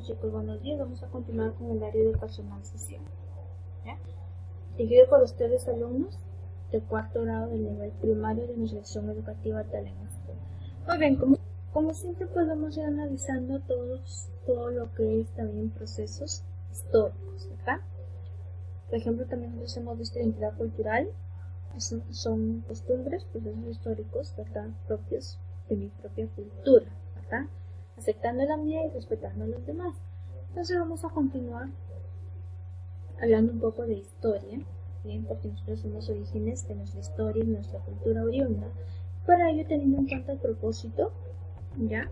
Bueno chicos, buenos días. Vamos a continuar con el área de personalización, ¿ya? Dirigido por ustedes alumnos del cuarto grado del nivel primario de nuestra sección educativa Talento. Muy bien, como siempre pues vamos a ir analizando todo lo que es también procesos históricos, ¿verdad? Por ejemplo, también nosotros hemos visto identidad cultural, son costumbres, procesos históricos, ¿verdad? Propios de mi propia cultura, ¿verdad? Aceptando la mía y respetando a los demás. Entonces vamos a continuar hablando un poco de historia, ¿bien? Porque nosotros somos orígenes de nuestra historia y nuestra cultura oriunda. Para ello, teniendo en cuenta el propósito, ¿ya?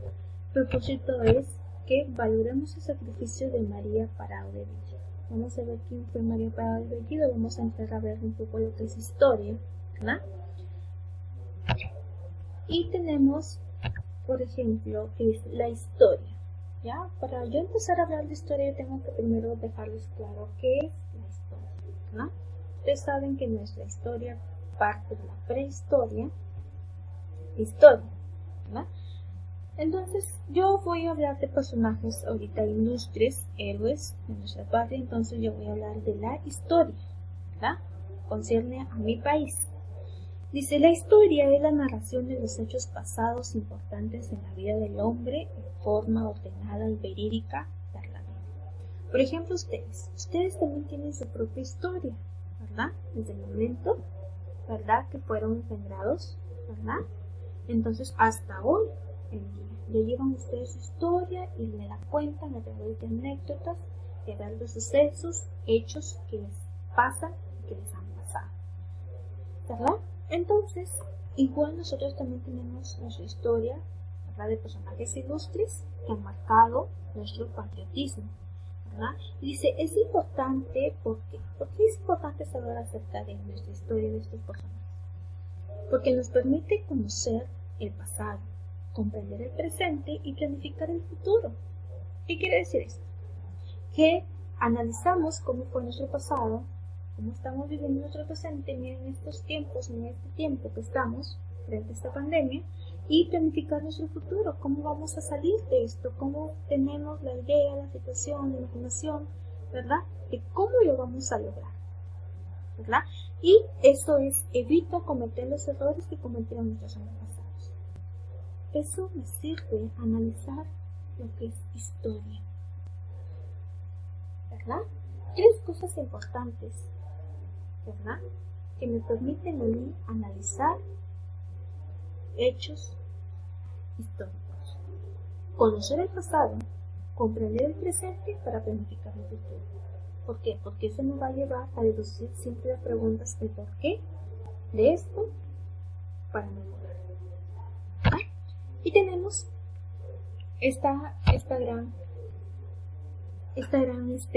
El propósito es que valoremos el sacrificio de María Parado de Villa. Vamos a ver quién fue María Parado de Villa, vamos a entrar a ver un poco lo que es historia, ¿verdad? Y tenemos, por ejemplo, que es la historia, ¿ya? Para yo empezar a hablar de historia, tengo que primero dejarles claro qué es la historia, ¿no? Ustedes saben que nuestra historia parte de la prehistoria, ¿verdad? Entonces, yo voy a hablar de personajes ahorita ilustres, héroes de nuestra patria, entonces yo voy a hablar de la historia, ¿verdad? Concierne a mi país. Dice, la historia es la narración de los hechos pasados importantes en la vida del hombre en forma ordenada y verídica de la vida. Por ejemplo, ustedes también tienen su propia historia, ¿verdad? Desde el momento, ¿verdad? Que fueron engendrados, ¿verdad? Entonces, hasta hoy en día, ya llevan ustedes su historia y me la cuentan a través de anécdotas, a través de sucesos, hechos que les pasan y que les han pasado, ¿verdad? Entonces, igual nosotros también tenemos nuestra historia, ¿verdad? De personajes ilustres que han marcado nuestro patriotismo, ¿verdad? Y dice, es importante, ¿por qué? ¿Por qué es importante saber acerca de nuestra historia de estos personajes? Porque nos permite conocer el pasado, comprender el presente y planificar el futuro. ¿Qué quiere decir esto? Que analizamos cómo fue nuestro pasado, cómo estamos viviendo nuestro presente, miren estos tiempos, en este tiempo que estamos frente a esta pandemia, y planificar nuestro futuro, cómo vamos a salir de esto, cómo tenemos la idea, la situación, la imaginación, ¿verdad? De cómo lo vamos a lograr, ¿verdad? Y eso evita cometer los errores que cometieron nuestros antepasados. Eso me sirve a analizar lo que es historia, ¿verdad? Tres cosas importantes, ¿verdad? Que me permiten a mí analizar hechos históricos. Conocer el pasado, comprender el presente para planificar el futuro. ¿Por qué? Porque eso nos va a llevar a deducir siempre las preguntas del por qué de esto para mejorar. ¿Ah? Y tenemos esta gran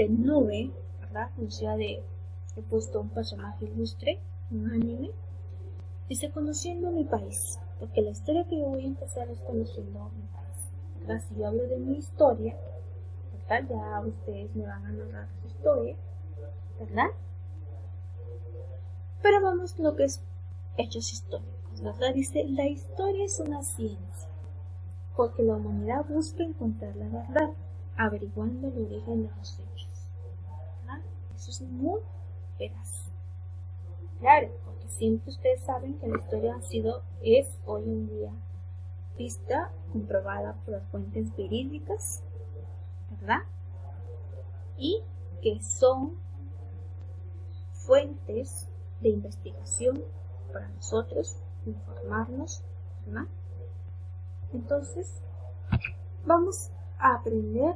nube, ¿verdad? Conocida de, he puesto un personaje ilustre, un anime. Dice, conociendo mi país, porque la historia que yo voy a empezar es conociendo mi país, ¿verdad? Si yo hablo de mi historia, ¿verdad? Ya ustedes me van a narrar su historia, ¿verdad? Pero vamos a lo que es hechos históricos, ¿verdad? Dice, la historia es una ciencia, porque la humanidad busca encontrar la verdad, averiguando el origen de los hechos, ¿verdad? Eso es muy veraz. Claro, porque siempre ustedes saben que la historia es hoy en día vista, comprobada por fuentes verídicas, ¿verdad? Y que son fuentes de investigación para nosotros, informarnos, ¿verdad? Entonces, vamos a aprender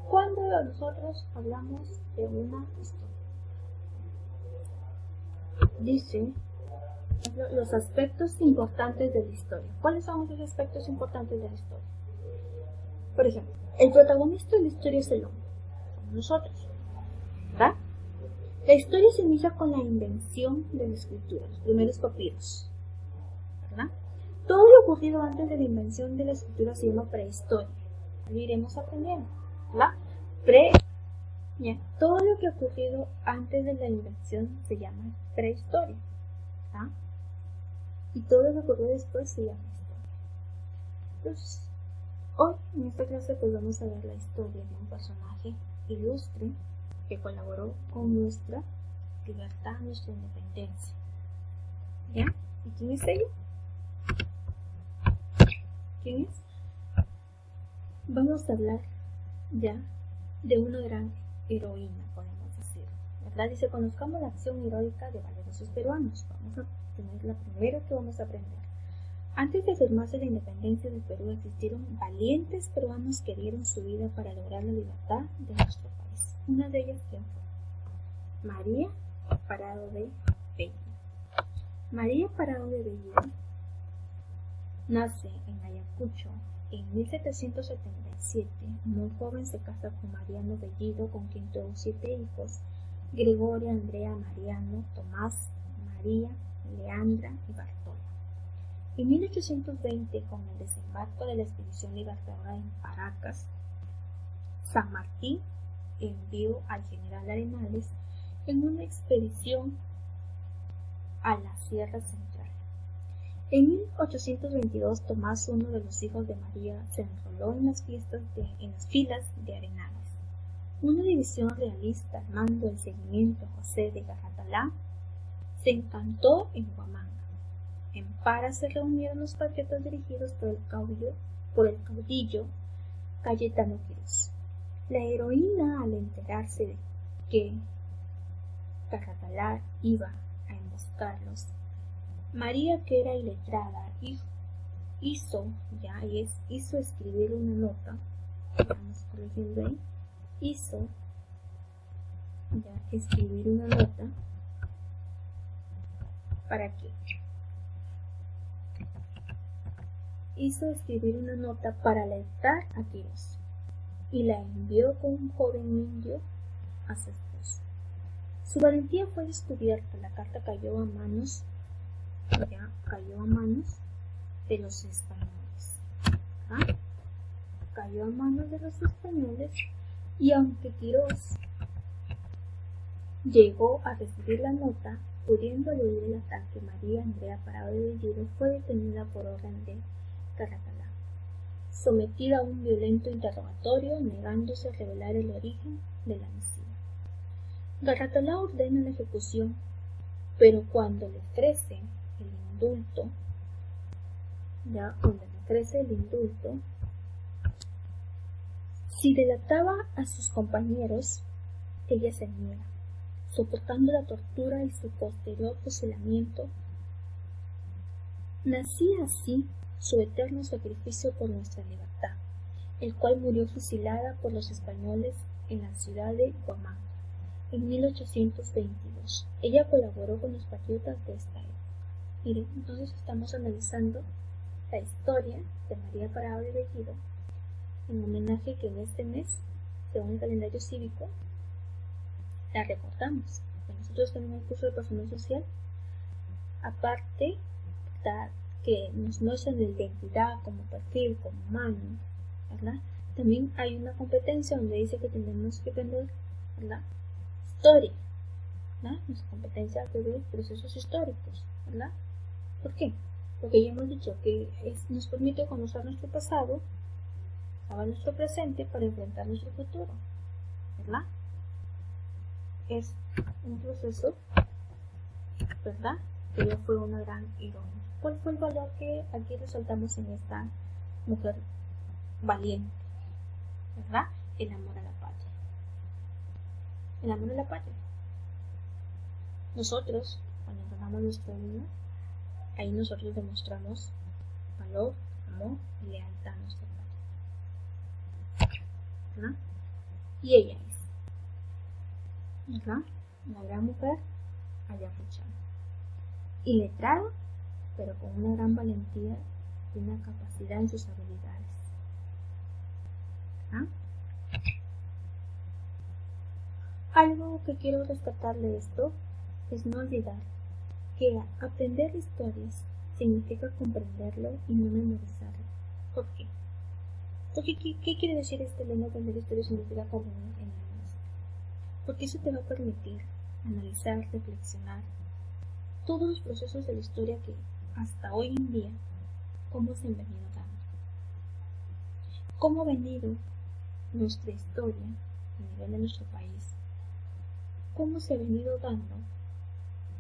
cuando nosotros hablamos de una historia. Dice los aspectos importantes de la historia. ¿Cuáles son los aspectos importantes de la historia? Por ejemplo, el protagonista de la historia es el hombre, somos nosotros, ¿verdad? La historia se inicia con la invención de la escritura, los primeros papiros, ¿verdad? Todo lo ocurrido antes de la invención de la escritura se llama prehistoria. Lo iremos aprendiendo, ¿verdad? Todo lo que ha ocurrido antes de la invención se llama prehistoria, ¿verdad? Y todo lo que ocurrió después se llama historia. Entonces, Hoy en esta clase pues vamos a ver la historia de un personaje ilustre que colaboró con nuestra libertad, nuestra independencia. ¿Ya? ¿Y quién es ella? ¿Quién es? Vamos a hablar ya de una gran heroína, podemos decir, ¿verdad? Dice, conozcamos la acción heroica de valerosos peruanos. Vamos a tener la primera que vamos a aprender. Antes de firmarse la independencia del Perú, existieron valientes peruanos que dieron su vida para lograr la libertad de nuestro país. Una de ellas, ¿quién fue? María Parado de Bellido. María Parado de Bellido nace en Ayacucho en 1777. Muy joven se casa con Mariano Bellido, con quien tuvo 7 hijos: Gregoria, Andrea, Mariano, Tomás, María, Leandra y Bartolo. En 1820, con el desembarco de la expedición libertadora en Paracas, San Martín envió al general Arenales en una expedición a la Sierra Central. En 1822, Tomás, uno de los hijos de María, se enroló en las filas de Arenales. Una división realista al mando del seguimiento a José de Garratalá se encantó en Huamanga. En Para se reunieron los patriotas dirigidos por el caudillo Cayetano Quirós. La heroína, al enterarse de que Garratalá iba a emboscarlos, María, que era iletrada, hizo escribir una nota, vamos corrigiendo ahí, escribir una nota, ¿para qué? Hizo escribir una nota para alertar a Quirós y la envió con un joven indio a su esposo. Su valentía fue descubierta. La carta cayó a manos de los españoles. Cayó a manos de los españoles, y aunque Quirós llegó a recibir la nota, pudiendo eludir el ataque, María Andrea Parado de Bellido fue detenida por orden de Garratalá, sometida a un violento interrogatorio, negándose a revelar el origen de la misiva. Garratalá ordena la ejecución, pero cuando le ofrece el indulto, si delataba a sus compañeros, ella se niega, soportando la tortura y su posterior fusilamiento. Nacía así su eterno sacrificio por nuestra libertad, el cual murió fusilada por los españoles en la ciudad de Huamanga en 1822. Ella colaboró con los patriotas de esta época. Miren, entonces estamos analizando la historia de María Parado de Bellido en homenaje que en este mes, según el calendario cívico, la recordamos. Nosotros tenemos un curso de personal social, aparte que nos muestra la identidad como perfil, como humano, ¿verdad? También hay una competencia donde dice que tenemos que aprender, ¿verdad?, historia, ¿verdad? Nuestra competencia sobre procesos históricos, ¿verdad? ¿Por qué? Porque ya hemos dicho que nos permite conocer nuestro pasado, saber nuestro presente para enfrentar nuestro futuro, ¿verdad? Es un proceso, ¿verdad?, que ella fue una gran heroína. ¿Cuál fue el valor que aquí resaltamos en esta mujer valiente? ¿Verdad? El amor a la patria. El amor a la patria. Nosotros, cuando entregamos nuestra vida, ahí nosotros demostramos valor, amor y lealtad a nuestra patria. ¿Verdad? Y ella es, ¿verdad?, una gran mujer ayacuchana, iletrada, pero con una gran valentía y una capacidad en sus habilidades. Algo que quiero rescatar de esto es no olvidar que aprender historias significa comprenderlo y no memorizarlo. ¿Por qué? Porque ¿qué quiere decir este lema? Aprender historia significa comprender en la música. Porque eso te va a permitir analizar, reflexionar todos los procesos de la historia que hasta hoy en día, cómo se han venido dando. cómo ha venido nuestra historia a nivel de nuestro país, cómo se ha venido dando,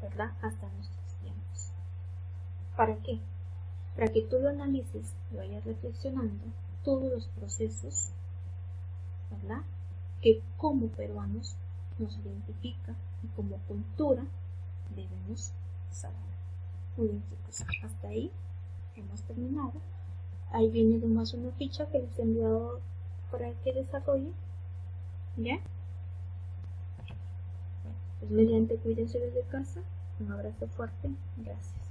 ¿verdad?, hasta nuestros tiempos. ¿Para qué? Para que tú lo analices y vayas reflexionando todos los procesos, ¿verdad?, que como peruanos nos identifica y como cultura debemos saber. Muy bien, chicos, hasta ahí hemos terminado. Ahí viene además una ficha que les he enviado para que desarrollen, ¿ya? Pues mediante, cuídense desde casa. Un abrazo fuerte. Gracias.